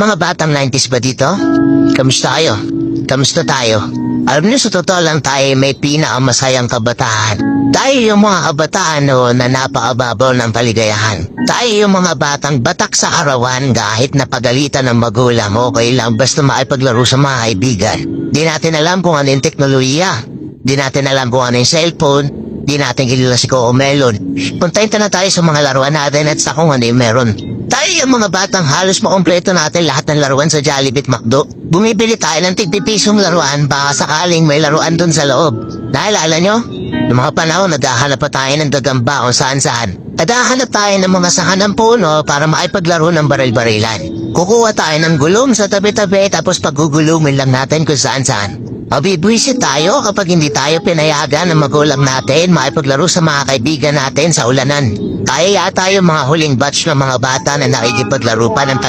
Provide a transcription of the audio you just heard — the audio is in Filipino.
Mga batang 90s ba dito? Kamusta kayo? Kamusta tayo? Alam niyo, sa totoo lang tayo may pinakamasayang kabataan. Tayo yung mga kabataan noon na napakababaw ng kaligayahan. Tayo yung mga batang batak sa arawan kahit napagalitan ng magulang, okay lang basta maipaglaro sa mga kaibigan. Di natin alam kung ano yung teknolohiya. Di natin alam kung ano yung cellphone. Di natin kilala si Coco Melon. Puntayin na tayo sa mga laruan natin at sa kung ano yung meron. Tayo yung mga batang halos makompleto natin lahat ng laruan sa Jollibee at McDo. Bumibili tayo ng tig-pipisong laruan baka sakaling may laruan dun sa loob. Dahil alam nyo, noong mga panahon naghahanap pa tayo ng gagamba kung saan-saan. Naghahanap tayo ng mga sahan ng puno para maipaglaro ng baril-barilan. Kukuha tayo ng gulong sa tabi-tabi tapos pagugulumin lang natin kung saan-saan. Mabibwisit tayo kapag hindi tayo pinayagan ng magulang natin maipaglaro sa mga kaibigan natin sa ulanan. Kaya yata yung mga huling batch ng mga bata na nakikipaglaro pa ng